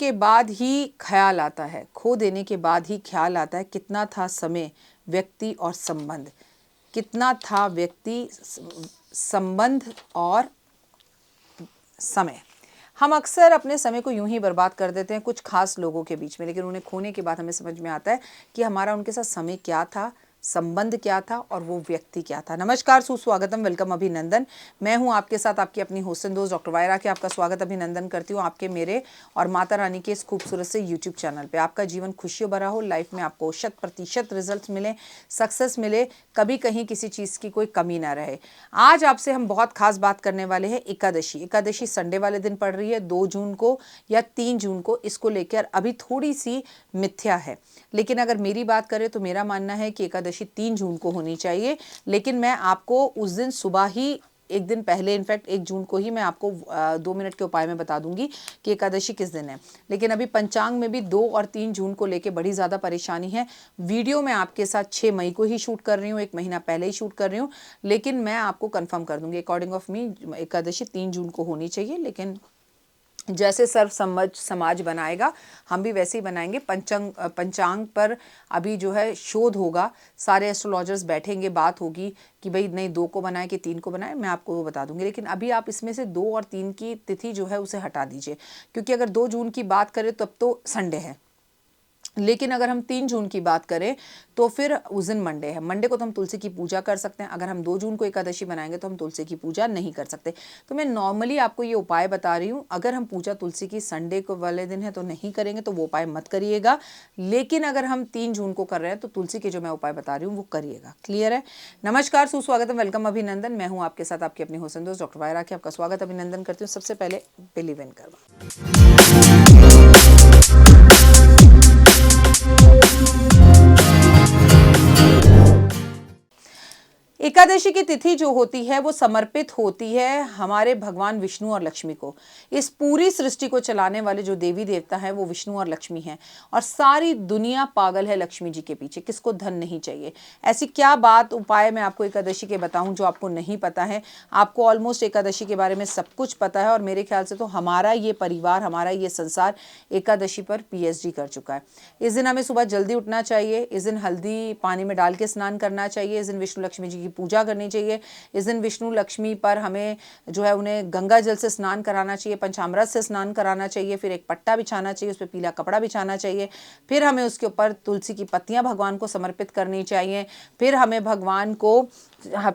के बाद ही ख्याल आता है, खो देने के बाद ही ख्याल आता है कितना था समय, व्यक्ति और संबंध, कितना था व्यक्ति, संबंध और समय। हम अक्सर अपने समय को यूं ही बर्बाद कर देते हैं कुछ खास लोगों के बीच में, लेकिन उन्हें खोने के बाद हमें समझ में आता है कि हमारा उनके साथ समय क्या था, संबंध क्या था और वो व्यक्ति क्या था। नमस्कार, सुस्वागतम, वेलकम, अभिनंदन। मैं हूं आपके साथ आपकी अपनी होस्ट एंड दोस्त डॉक्टर वायरा के आपका स्वागत अभिनंदन करती हूं आपके, मेरे और माता रानी के इस खूबसूरत से यूट्यूब चैनल पे। आपका जीवन खुशियों भरा हो, लाइफ में आपको 100% रिजल्ट मिले, सक्सेस मिले, कभी कहीं किसी चीज़ की कोई कमी ना रहे। आज आपसे हम बहुत खास बात करने वाले हैं एकादशी। एकादशी संडे वाले दिन पड़ रही है 2 जून को या 3 जून को। इसको लेकर अभी थोड़ी सी मिथ्या है, लेकिन अगर मेरी बात करें तो मेरा मानना है कि एकादशी 3 जून को होनी चाहिए। लेकिन मैं आपको उस दिन सुबह ही, एक दिन पहले, इनफैक्ट 1 जून को ही मैं आपको 2 मिनट के उपाय में बता दूंगी कि एकादशी किस दिन है। लेकिन अभी पंचांग में भी 2 और 3 जून को लेके बड़ी ज़्यादा परेशानी है। वीडियो मैं आपके साथ 6 मई को ही शूट कर रही हूँ, 1 महीना पहले ही शूट कर रही हूँ, लेकिन मैं आपको कंफर्म कर दूंगी अकॉर्डिंग ऑफ मी एकादशी 3 जून को होनी चाहिए। लेकिन जैसे सर्व समाज बनाएगा हम भी वैसे ही बनाएंगे। पंचांग पर अभी जो है शोध होगा, सारे एस्ट्रोलॉजर्स बैठेंगे, बात होगी कि भाई नहीं 2 को बनाए कि 3 को बनाए, मैं आपको वो बता दूंगी। लेकिन अभी आप इसमें से 2 और 3 की तिथि जो है उसे हटा दीजिए, क्योंकि अगर 2 जून की बात करें तब तो संडे है, लेकिन अगर हम 3 जून की बात करें तो फिर उस दिन मंडे है। मंडे को तो हम तुलसी की पूजा कर सकते हैं। अगर हम 2 जून को एकादशी बनाएंगे तो हम तुलसी की पूजा नहीं कर सकते। तो मैं नॉर्मली आपको ये उपाय बता रही हूँ। अगर हम पूजा तुलसी की संडे को वाले दिन है तो नहीं करेंगे, तो वो उपाय मत करिएगा। लेकिन अगर हम 3 जून को कर रहे हैं तो तुलसी के जो मैं उपाय बता रही हूँ वो करिएगा। क्लियर है? नमस्कार, सुस्वागतम, वेलकम, अभिनंदन। मैं हूँ आपके साथ आपकी अपनी होस्ट एंड दोस्त डॉक्टर वायरा के आपका स्वागत अभिनंदन करती हूँ। सबसे पहले बिलीव इन करवा। एकादशी की तिथि जो होती है वो समर्पित होती है हमारे भगवान विष्णु और लक्ष्मी को। इस पूरी सृष्टि को चलाने वाले जो देवी देवता हैं वो विष्णु और लक्ष्मी हैं, और सारी दुनिया पागल है लक्ष्मी जी के पीछे। किसको धन नहीं चाहिए? ऐसी क्या बात, उपाय मैं आपको एकादशी के बताऊं जो आपको नहीं पता है? आपको ऑलमोस्ट एकादशी के बारे में सब कुछ पता है, और मेरे ख्याल से तो हमारा ये परिवार, हमारा ये संसार एकादशी पर पीएचडी कर चुका है। इस दिन हमें सुबह जल्दी उठना चाहिए, इस दिन हल्दी पानी में डाल के स्नान करना चाहिए, इस दिन विष्णु लक्ष्मी जी की पूजा करनी चाहिए, इस दिन विष्णु लक्ष्मी पर हमें जो है उन्हें गंगा जल से स्नान कराना चाहिए, पंचामृत से स्नान कराना चाहिए, फिर एक पट्टा बिछाना चाहिए, उस पर पीला कपड़ा बिछाना चाहिए, फिर हमें उसके ऊपर तुलसी की पत्तियां भगवान को समर्पित करनी चाहिए, फिर हमें भगवान को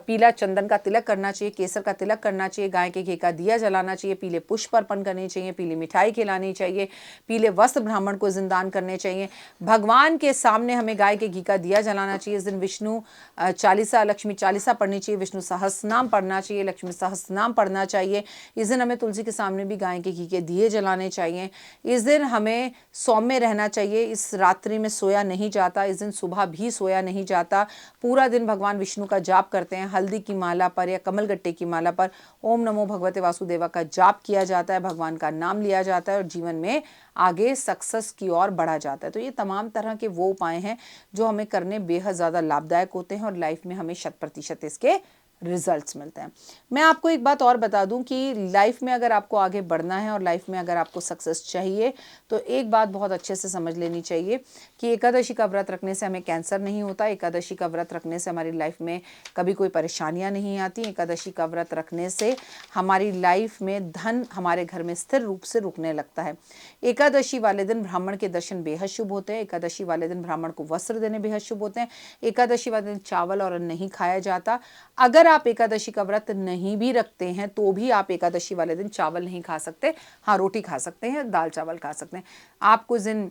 पीला चंदन का तिलक करना चाहिए, केसर का तिलक करना चाहिए, गाय के घी का दिया जलाना चाहिए, पीले पुष्प अर्पण करने चाहिए, पीली मिठाई खिलानी चाहिए, पीले वस्त्र ब्राह्मण को जिंदान करने चाहिए, भगवान के सामने हमें गाय के घी का दिया जलाना चाहिए। इस दिन विष्णु चालीसा, लक्ष्मी चालीसा पढ़नी चाहिए, विष्णु सहस्रनाम पढ़ना चाहिए, लक्ष्मी सहस्रनाम पढ़ना चाहिए। इस दिन हमें तुलसी के सामने भी गाय के घी के दिए जलाने चाहिए। इस दिन हमें सौम्य रहना चाहिए, इस रात्रि में सोया नहीं जाता, इस दिन सुबह भी सोया नहीं जाता। पूरा दिन भगवान विष्णु का जाप करते हैं, हल्दी की माला पर या कमलगट्टे की माला पर ओम नमो भगवते वासुदेवा का जाप किया जाता है, भगवान का नाम लिया जाता है, और जीवन में आगे सक्सेस की ओर बढ़ा जाता है। तो ये तमाम तरह के वो उपाय हैं जो हमें करने बेहद ज़्यादा लाभदायक होते हैं, और लाइफ में हमें 100% इसके रिजल्ट्स मिलते हैं। मैं आपको एक बात और बता दूं कि लाइफ में अगर आपको आगे बढ़ना है और लाइफ में अगर आपको सक्सेस चाहिए तो एक बात बहुत अच्छे से समझ लेनी चाहिए कि एकादशी का व्रत रखने से हमें कैंसर नहीं होता, एकादशी का व्रत रखने से हमारी लाइफ में कभी कोई परेशानियां नहीं आती, एकादशी का व्रत रखने से हमारी लाइफ में धन हमारे घर में स्थिर रूप से रुकने लगता है। एकादशी वाले दिन ब्राह्मण के दर्शन बेहद शुभ होते हैं, एकादशी वाले दिन ब्राह्मण को वस्त्र देने बेहद शुभ होते हैं, एकादशी वाले दिन चावल और अन्न नहीं खाया जाता। अगर आप एकादशी का व्रत नहीं भी रखते हैं तो भी आप एकादशी वाले दिन चावल नहीं खा सकते, हाँ रोटी खा सकते हैं, दाल चावल खा सकते हैं। आपको इस दिन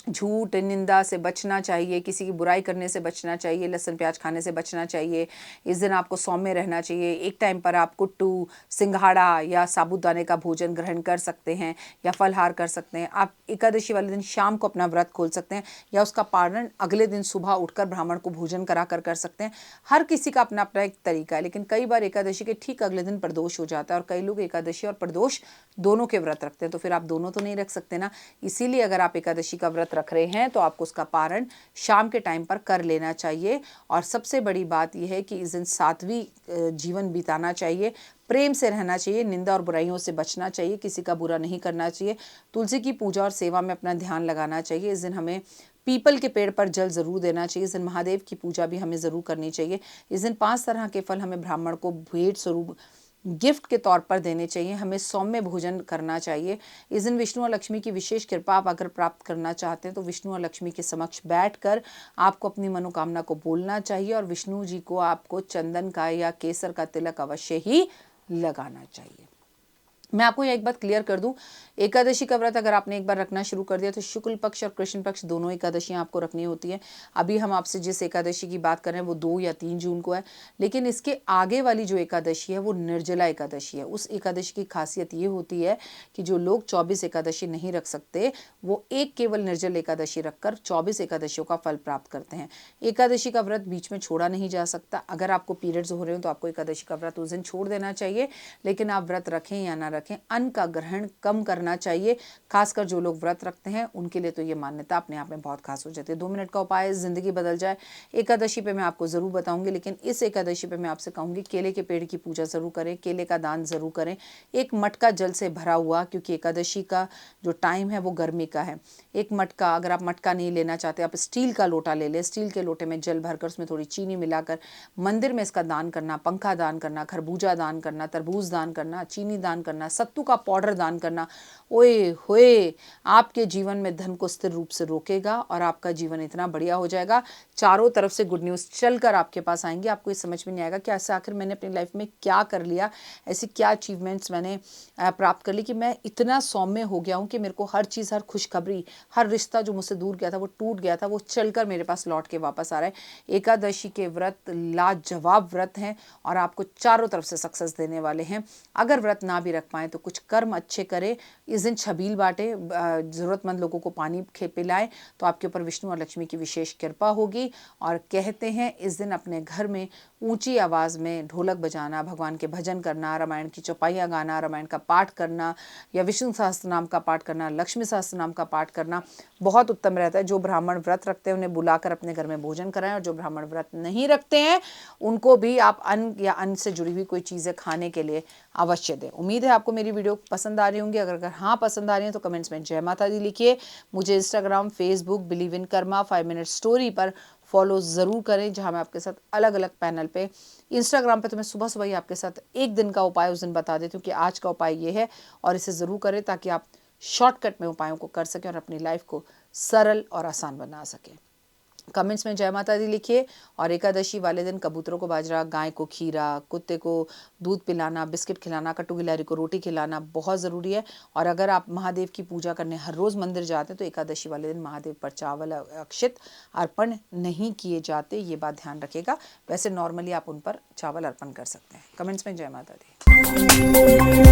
झूठ निंदा से बचना चाहिए, किसी की बुराई करने से बचना चाहिए, लहसुन प्याज खाने से बचना चाहिए। इस दिन आपको सौम्य रहना चाहिए। एक टाइम पर आप कुट्टू, सिंघाड़ा या साबूदाने का भोजन ग्रहण कर सकते हैं या फलहार कर सकते हैं। आप एकादशी वाले दिन शाम को अपना व्रत खोल सकते हैं या उसका पारण अगले दिन सुबह उठकर ब्राह्मण को भोजन करा कर सकते हैं। हर किसी का अपना अपना एक तरीका है, लेकिन कई बार एकादशी के ठीक अगले दिन प्रदोष हो जाता है, और कई लोग एकादशी और प्रदोष दोनों के व्रत रखते हैं, तो फिर आप दोनों तो नहीं रख सकते ना। इसीलिए अगर आप एकादशी का व्रत व्रत रख रहे हैं तो आपको उसका पारण शाम के टाइम पर कर लेना चाहिए। और सबसे बड़ी बात यह है कि इस दिन सात्विक जीवन बिताना चाहिए, प्रेम से रहना चाहिए, निंदा और बुराइयों से बचना चाहिए, किसी का बुरा नहीं करना चाहिए, तुलसी की पूजा और सेवा में अपना ध्यान लगाना चाहिए। इस दिन हमें पीपल के पेड़ पर जल ज़रूर देना चाहिए। इस दिन महादेव की पूजा भी हमें ज़रूर करनी चाहिए। इस दिन 5 तरह के फल हमें ब्राह्मण को भेंट स्वरूप गिफ्ट के तौर पर देने चाहिए। हमें सौम्य भोजन करना चाहिए। इस दिन विष्णु और लक्ष्मी की विशेष कृपा आप अगर प्राप्त करना चाहते हैं तो विष्णु और लक्ष्मी के समक्ष बैठकर आपको अपनी मनोकामना को बोलना चाहिए और विष्णु जी को आपको चंदन का या केसर का तिलक अवश्य ही लगाना चाहिए। मैं आपको एक बात क्लियर कर दूं, एकादशी का व्रत अगर आपने एक बार रखना शुरू कर दिया तो शुक्ल पक्ष और कृष्ण पक्ष दोनों एकादशियां आपको रखनी होती है। अभी हम आपसे जिस एकादशी की बात कर रहे हैं वो 2 या 3 जून को है, लेकिन इसके आगे वाली जो एकादशी है वो निर्जला एकादशी है। उस एकादशी की खासियत ये होती है कि जो लोग 24 एकादशी नहीं रख सकते वो एक केवल निर्जल एकादशी रखकर 24 एकादशियों का फल प्राप्त करते हैं। एकादशी का व्रत बीच में छोड़ा नहीं जा सकता। अगर आपको पीरियड्स हो रहे हो तो आपको एकादशी का व्रत उस दिन छोड़ देना चाहिए, लेकिन आप व्रत रखें या ना रखें, अन्न का ग्रहण कम करना चाहिए। खासकर जो लोग व्रत रखते हैं उनके लिए तो ये मान्यता अपने आप में बहुत खास हो जाती है। 2 मिनट का उपाय जिंदगी बदल जाए। एकादशी पे मैं आपको जरूर बताऊंगी, लेकिन इस एकादशी पे मैं आपसे कहूंगी केले के पेड़ की पूजा जरूर करें, केले का दान जरूर करें, एक मटका जल से भरा हुआ, क्योंकि एकादशी का जो टाइम है वो गर्मी का है। एक मटका, अगर आप मटका नहीं लेना चाहते आप स्टील का लोटा ले लें, स्टील के लोटे में जल भरकर उसमें थोड़ी चीनी मिलाकर मंदिर में इसका दान करना, पंखा दान करना, खरबूजा दान करना, तरबूज दान करना, चीनी दान करना, सत्तू का पाउडर दान करना, ओए होए आपके जीवन में धन को स्थिर रूप से रोकेगा और आपका जीवन इतना बढ़िया हो जाएगा। चारों तरफ से गुड न्यूज़ चलकर आपके पास आएंगे। आपको ये समझ में नहीं आएगा कि ऐसा आखिर मैंने अपनी लाइफ में क्या कर लिया, ऐसी क्या अचीवमेंट्स मैंने प्राप्त कर ली कि मैं इतना सौम्य हो गया हूँ कि मेरे को हर चीज़, हर खुशखबरी, हर रिश्ता जो मुझसे दूर गया था, वो टूट गया था, वो चलकर मेरे पास लौट के वापस आ रहा है। एकादशी के व्रत लाजवाब व्रत हैं और आपको चारों तरफ से सक्सेस देने वाले हैं। अगर व्रत ना भी रख पाए तो कुछ कर्म अच्छे करें। इस दिन छबील बांटे, ज़रूरतमंद लोगों को पानी पिलाएं तो आपके ऊपर विष्णु और लक्ष्मी की विशेष कृपा होगी। और कहते हैं इस दिन अपने घर में ऊंची आवाज़ में ढोलक बजाना, भगवान के भजन करना, रामायण की चौपाइयाँ गाना, रामायण का पाठ करना या विष्णु सहस्त्र नाम का पाठ करना, लक्ष्मी सहस्त्र नाम का पाठ करना बहुत उत्तम रहता है। जो ब्राह्मण व्रत रखते हैं उन्हें बुलाकर अपने घर में भोजन कराएं, और जो ब्राह्मण व्रत नहीं रखते हैं उनको भी आप अन्न या अन्न से जुड़ी हुई कोई चीज़ें खाने के लिए अवश्य दें। उम्मीद है आपको मेरी वीडियो पसंद आ रही होंगी। अगर हाँ पसंद आ रही है तो कमेंट्स में जय माता दी लिखिए। मुझे Instagram, Facebook, believe in Karma, 5 minute story पर फॉलो ज़रूर करें, जहां मैं आपके साथ अलग अलग पैनल पे, इंस्टाग्राम पे तो मैं सुबह सुबह ही आपके साथ एक दिन का उपाय उस दिन बता देती हूँ कि आज का उपाय ये है, और इसे ज़रूर करें ताकि आप शॉर्टकट में उपायों को कर सकें और अपनी लाइफ को सरल और आसान बना सकें। कमेंट्स में जय माता दी लिखिए। और एकादशी वाले दिन कबूतरों को बाजरा, गाय को खीरा, कुत्ते को दूध पिलाना, बिस्किट खिलाना, कट्टू गिलहरी को रोटी खिलाना बहुत ज़रूरी है। और अगर आप महादेव की पूजा करने हर रोज़ मंदिर जाते हैं तो एकादशी वाले दिन महादेव पर चावल अक्षित अर्पण नहीं किए जाते, ये बात ध्यान रखिएगा। वैसे नॉर्मली आप उन पर चावल अर्पण कर सकते हैं। कमेंट्स में जय माता दी।